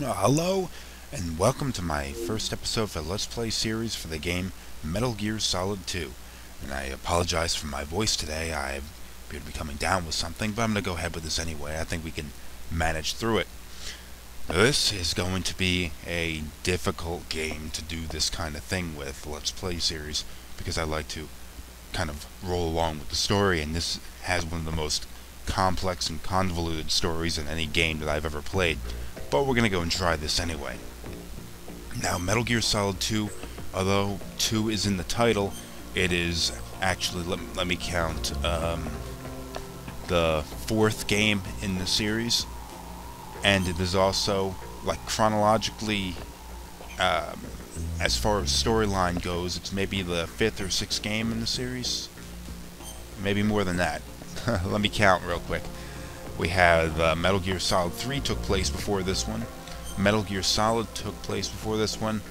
Hello, and welcome to my first episode of a Let's Play series for the game Metal Gear Solid 2. And I apologize for my voice today. I appear to be coming down with something, but I'm going to go ahead with this anyway. I think we can manage through it. This is going to be a difficult game to do this kind of thing with, Let's Play series, because I like to kind of roll along with the story, and this has one of the most complex and convoluted stories in any game that I've ever played. But we're going to go and try this anyway. Now, Metal Gear Solid 2, although 2 is in the title, it is actually, let me count, the fourth game in the series. And it is also, like, chronologically, as far as storyline goes, it's maybe the fifth or sixth game in the series. Maybe more than that. Let me count real quick. We have Metal Gear Solid 3 took place before this one. Metal Gear Solid took place before this one.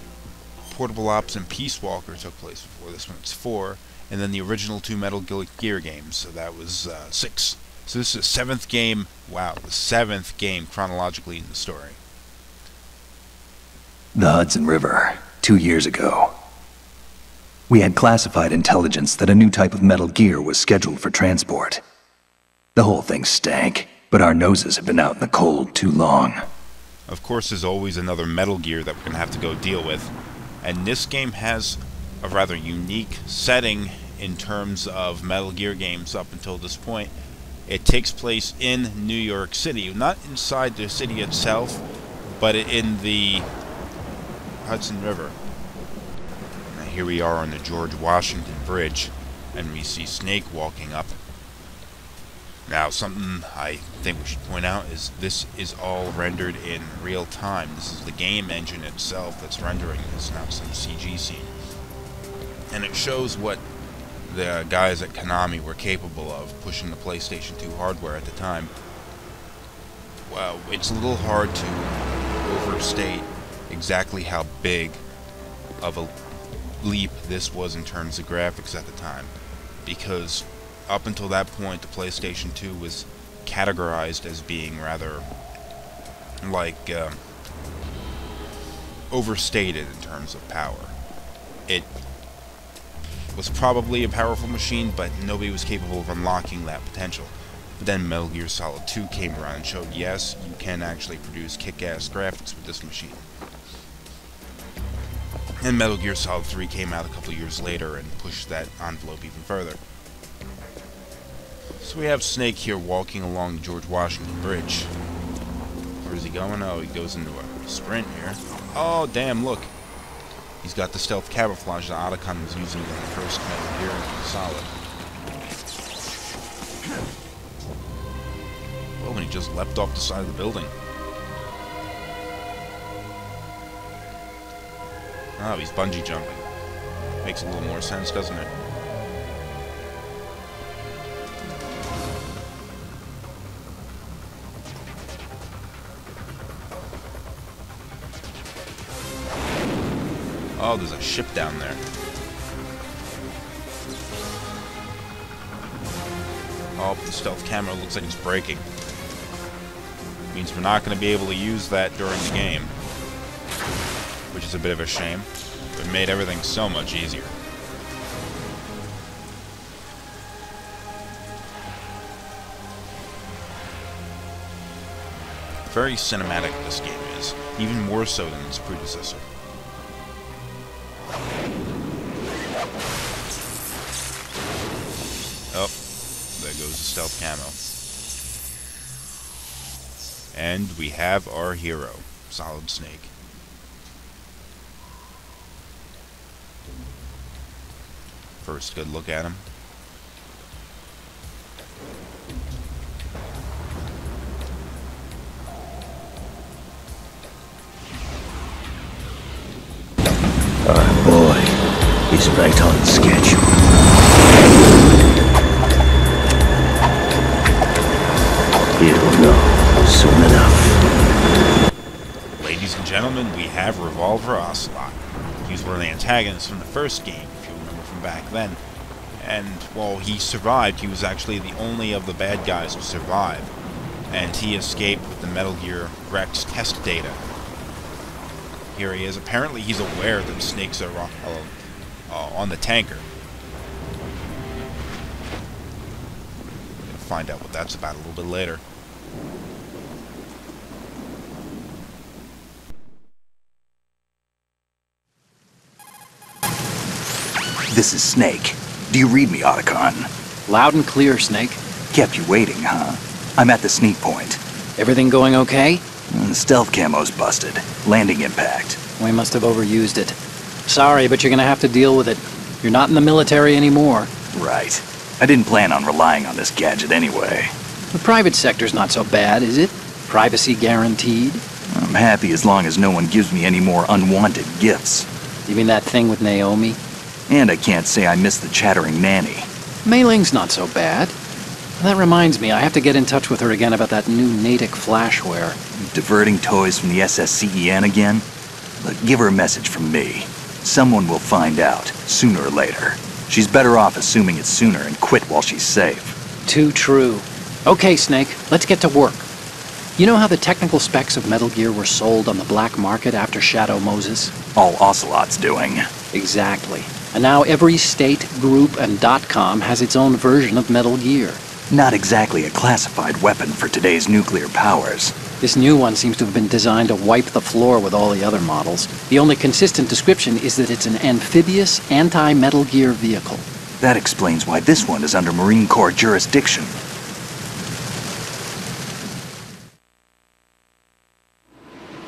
Portable Ops and Peace Walker took place before this one. It's 4. And then the original 2 Metal Gear games. So that was 6. So this is the 7th game. Wow, the 7th game chronologically in the story. The Hudson River, 2 years ago. We had classified intelligence that a new type of Metal Gear was scheduled for transport. The whole thing stank, but our noses have been out in the cold too long. Of course, there's always another Metal Gear that we're going to have to go deal with. And this game has a rather unique setting in terms of Metal Gear games up until this point. It takes place in New York City, not inside the city itself, but in the Hudson River. Now, here we are on the George Washington Bridge, and we see Snake walking up. Now, something I think we should point out is this is all rendered in real time. This is the game engine itself that's rendering this, not some CG scene. And it shows what the guys at Konami were capable of, pushing the PlayStation 2 hardware at the time. Well, it's a little hard to overstate exactly how big of a leap this was in terms of graphics at the time, because up until that point, the PlayStation 2 was categorized as being rather, like, overstated in terms of power. It was probably a powerful machine, but nobody was capable of unlocking that potential. But then Metal Gear Solid 2 came around and showed, yes, you can actually produce kick-ass graphics with this machine. And Metal Gear Solid 3 came out a couple years later and pushed that envelope even further. So we have Snake here walking along the George Washington Bridge. Where is he going? Oh, he goes into a sprint here. Oh, damn, look. He's got the stealth camouflage that Otacon was using in the first Metal Gear Solid. Oh, and he just leapt off the side of the building. Oh, he's bungee jumping. Makes a little more sense, doesn't it? Oh, there's a ship down there. Oh, the stealth camera looks like it's breaking. Means we're not going to be able to use that during the game, which is a bit of a shame. But it made everything so much easier. Very cinematic this game is, even more so than its predecessor. Oh, there goes the stealth camo. And we have our hero, Solid Snake. First good look at him. Our boy is right on schedule. He'll know soon enough. Ladies and gentlemen, we have Revolver Ocelot. He was one of the antagonists from the first game, if you remember from back then. And while he survived, he was actually the only of the bad guys to survive. And he escaped with the Metal Gear Rex test data. Here he is. Apparently he's aware that snakes are on the tanker. Gonna find out what that's about a little bit later. This is Snake. Do you read me, Otacon? Loud and clear, Snake. Kept you waiting, huh? I'm at the sneak point. Everything going okay? The stealth camo's busted. Landing impact. We must have overused it. Sorry, but you're gonna have to deal with it. You're not in the military anymore. Right. I didn't plan on relying on this gadget anyway. The private sector's not so bad, is it? Privacy guaranteed? I'm happy as long as no one gives me any more unwanted gifts. You mean that thing with Naomi? And I can't say I miss the chattering nanny. Mei Ling's not so bad. That reminds me, I have to get in touch with her again about that new Natick flashware. Diverting toys from the SSCEN again? Look, give her a message from me. Someone will find out, sooner or later. She's better off assuming it's sooner and quit while she's safe. Too true. Okay, Snake, let's get to work. You know how the technical specs of Metal Gear were sold on the black market after Shadow Moses? All Ocelot's doing. Exactly. And now every state, group, and .com has its own version of Metal Gear. Not exactly a classified weapon for today's nuclear powers. This new one seems to have been designed to wipe the floor with all the other models. The only consistent description is that it's an amphibious, anti-Metal Gear vehicle. That explains why this one is under Marine Corps jurisdiction.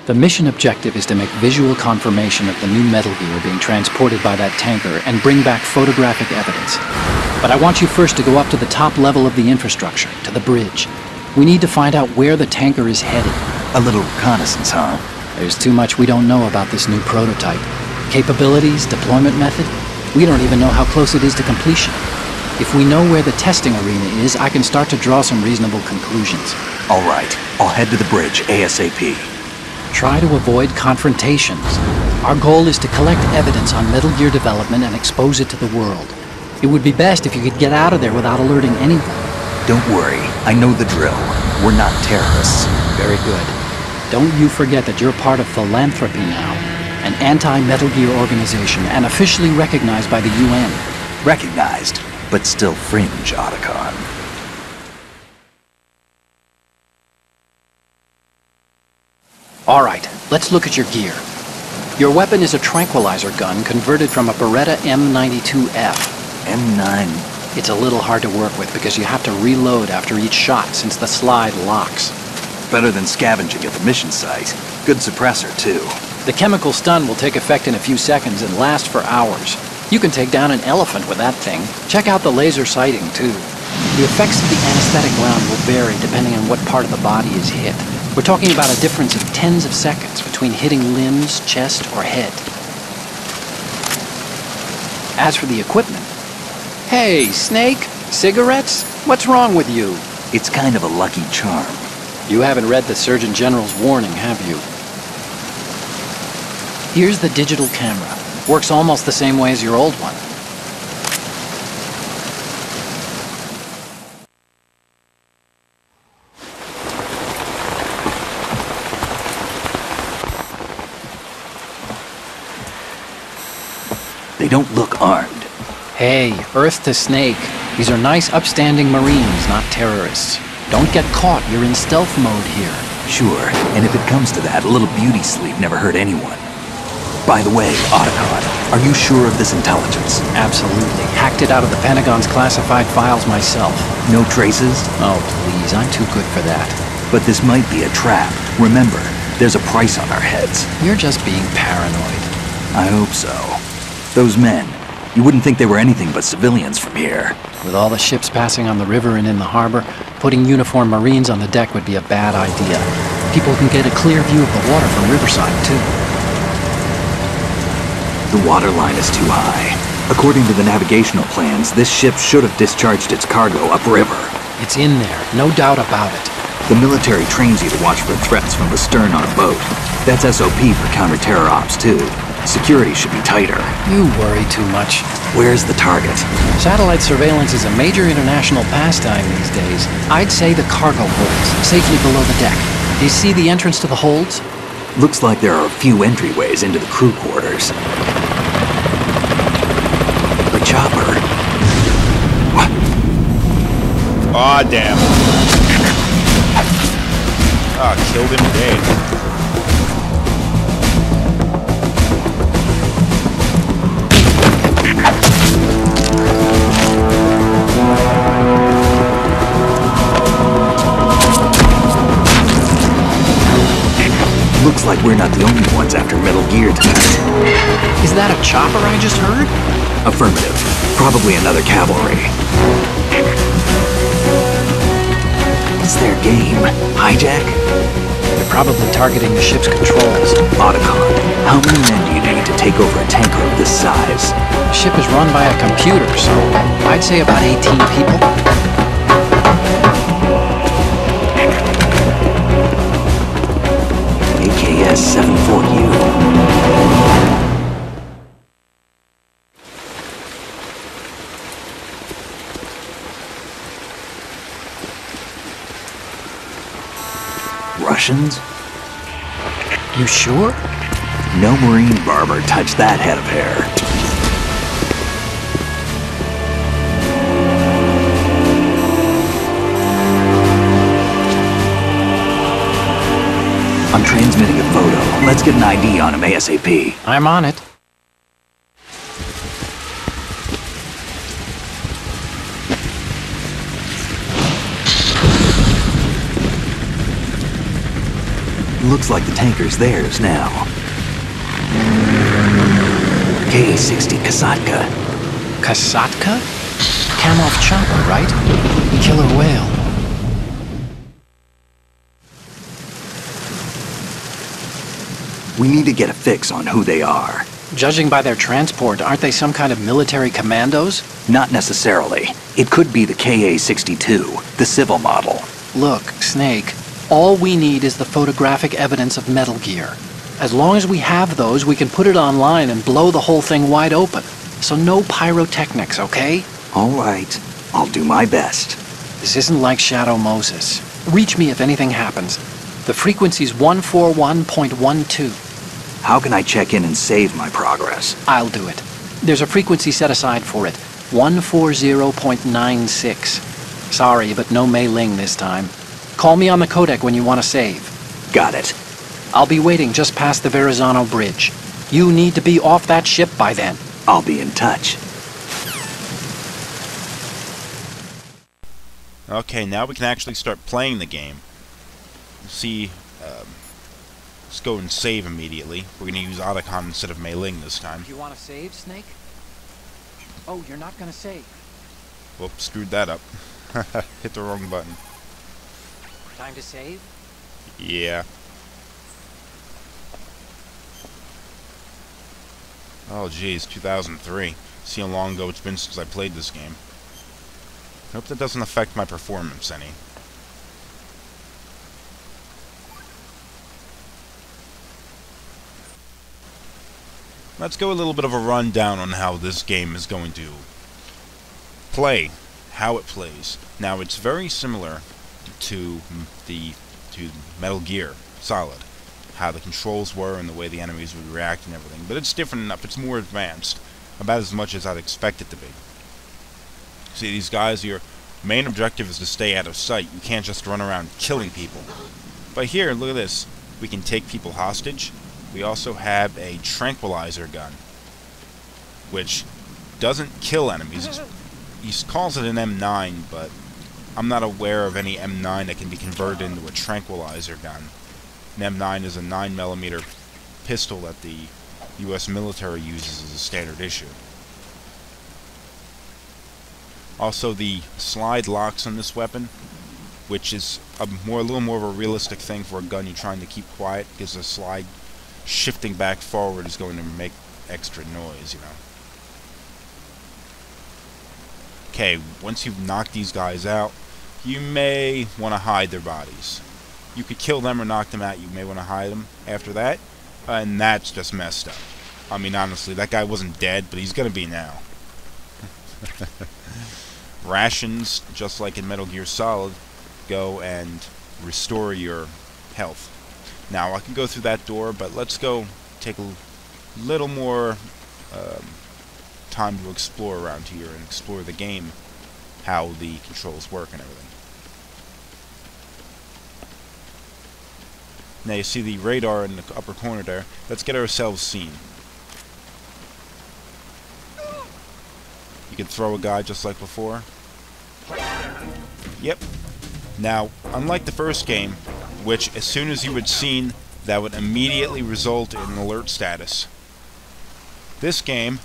The mission objective is to make visual confirmation of the new Metal Gear being transported by that tanker and bring back photographic evidence. But I want you first to go up to the top level of the infrastructure, to the bridge. We need to find out where the tanker is headed. A little reconnaissance, huh? There's too much we don't know about this new prototype. Capabilities, deployment method, we don't even know how close it is to completion. If we know where the testing arena is, I can start to draw some reasonable conclusions. All right, I'll head to the bridge ASAP. Try to avoid confrontations. Our goal is to collect evidence on Metal Gear development and expose it to the world. It would be best if you could get out of there without alerting anyone. Don't worry, I know the drill. We're not terrorists. Very good. Don't you forget that you're part of Philanthropy now, an anti-Metal Gear organization and officially recognized by the UN. Recognized, but still fringe, Otacon. All right, let's look at your gear. Your weapon is a tranquilizer gun converted from a Beretta M92F. M9. It's a little hard to work with because you have to reload after each shot since the slide locks. Better than scavenging at the mission site. Good suppressor, too. The chemical stun will take effect in a few seconds and last for hours. You can take down an elephant with that thing. Check out the laser sighting, too. The effects of the anesthetic round will vary depending on what part of the body is hit. We're talking about a difference of tens of seconds between hitting limbs, chest, or head. As for the equipment... Hey, Snake! Cigarettes? What's wrong with you? It's kind of a lucky charm. You haven't read the Surgeon General's warning, have you? Here's the digital camera. Works almost the same way as your old one. They don't look armed. Hey, Earth to Snake. These are nice, upstanding Marines, not terrorists. Don't get caught, you're in stealth mode here. Sure, and if it comes to that, a little beauty sleep never hurt anyone. By the way, Otacon, are you sure of this intelligence? Absolutely. Hacked it out of the Pentagon's classified files myself. No traces? Oh, please, I'm too good for that. But this might be a trap. Remember, there's a price on our heads. You're just being paranoid. I hope so. Those men, you wouldn't think they were anything but civilians from here. With all the ships passing on the river and in the harbor, putting uniformed Marines on the deck would be a bad idea. People can get a clear view of the water from Riverside, too. The water line is too high. According to the navigational plans, this ship should have discharged its cargo upriver. It's in there, no doubt about it. The military trains you to watch for threats from the stern on a boat. That's SOP for counter-terror ops, too. Security should be tighter. You worry too much. Where's the target? Satellite surveillance is a major international pastime these days. I'd say the cargo holds, safely below the deck. Do you see the entrance to the holds? Looks like there are a few entryways into the crew quarters. The chopper. What? Aw, damn. Ah, killed him dead. Looks like we're not the only ones after Metal Gear tonight. Is that a chopper I just heard? Affirmative. Probably another cavalry. What's their game? Hijack? They're probably targeting the ship's controls. Otacon, how many men do you need to take over a tanker of this size? The ship is run by a computer, so I'd say about 18 people. AKS 74U. Russians? You sure? No Marine barber touched that head of hair. I'm transmitting a photo. Let's get an ID on him ASAP. I'm on it. Looks like the tanker's theirs now. K-60 Kasatka. Kasatka? Kamov chopper, right? Killer whale. We need to get a fix on who they are. Judging by their transport, aren't they some kind of military commandos? Not necessarily. It could be the KA-62, the civil model. Look, Snake, all we need is the photographic evidence of Metal Gear. As long as we have those, we can put it online and blow the whole thing wide open. So no pyrotechnics, okay? All right. I'll do my best. This isn't like Shadow Moses. Reach me if anything happens. The frequency's 141.12. How can I check in and save my progress? I'll do it. There's a frequency set aside for it. 140.96. Sorry, but no Mei Ling this time. Call me on the codec when you want to save. Got it. I'll be waiting just past the Verrazano Bridge. You need to be off that ship by then. I'll be in touch. Okay, now we can actually start playing the game. See, let's go and save immediately. We're going to use Otacon instead of Mei Ling this time. You want to save, Snake? Oh, you're not going to save. Whoops, screwed that up. Hit the wrong button. Time to save? Yeah. Oh geez, 2003. See how long ago it's been since I played this game. Hope that doesn't affect my performance any. Let's go a little bit of a rundown on how this game is going to play, how it plays. Now it's very similar to Metal Gear Solid, how the controls were and the way the enemies would react and everything, but it's different enough, it's more advanced, about as much as I'd expect it to be. See, these guys, your main objective is to stay out of sight. You can't just run around killing people. But here, look at this, we can take people hostage. We also have a tranquilizer gun, which doesn't kill enemies. He calls it an M9, but I'm not aware of any M9 that can be converted into a tranquilizer gun. An M9 is a 9mm pistol that the U.S. military uses as a standard issue. Also, the slide locks on this weapon, which is a little more of a realistic thing for a gun you're trying to keep quiet, because the slide shifting back forward is going to make extra noise, you know. Okay, once you've knocked these guys out, you may want to hide their bodies. You could kill them or knock them out, you may want to hide them after that, and that's just messed up. I mean, honestly, that guy wasn't dead, but he's gonna be now. Rations, just like in Metal Gear Solid, go and restore your health. Now, I can go through that door, but let's go take a little more time to explore around here and explore the game, how the controls work and everything. Now you see the radar in the upper corner there. Let's get ourselves seen. You can throw a guy just like before. Yep. Now, unlike the first game, which as soon as you had seen, that would immediately result in an alert status. This game,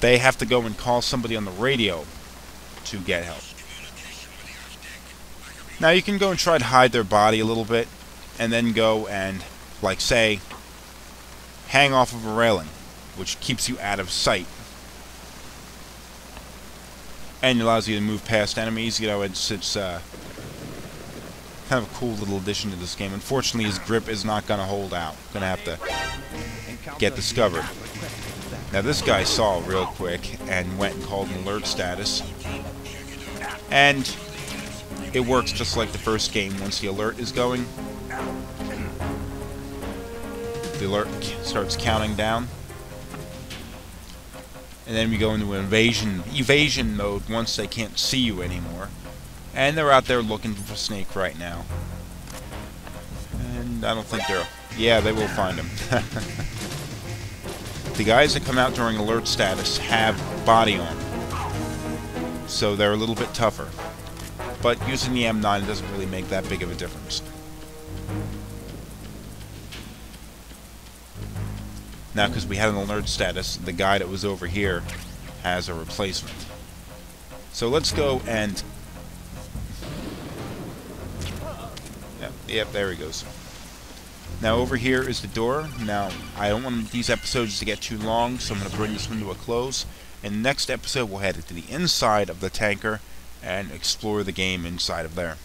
they have to go and call somebody on the radio to get help. Now you can go and try to hide their body a little bit, and then go and, like say, hang off of a railing, which keeps you out of sight. And allows you to move past enemies. You know, it's kind of a cool little addition to this game. Unfortunately, his grip is not going to hold out. Going to have to get discovered. Now this guy saw real quick and went and called an alert status. And it works just like the first game. Once the alert is going, the alert starts counting down. And then we go into evasion mode once they can't see you anymore. And they're out there looking for Snake right now. And I don't think they're... Yeah, they will find him. The guys that come out during alert status have body on. So they're a little bit tougher. But using the M9 doesn't really make that big of a difference. Now, because we had an alert status, the guy that was over here has a replacement. So let's go and... Yep, there he goes. Now over here is the door. Now, I don't want these episodes to get too long, so I'm going to bring this one to a close. In the next episode, we'll head to the inside of the tanker and explore the game inside of there.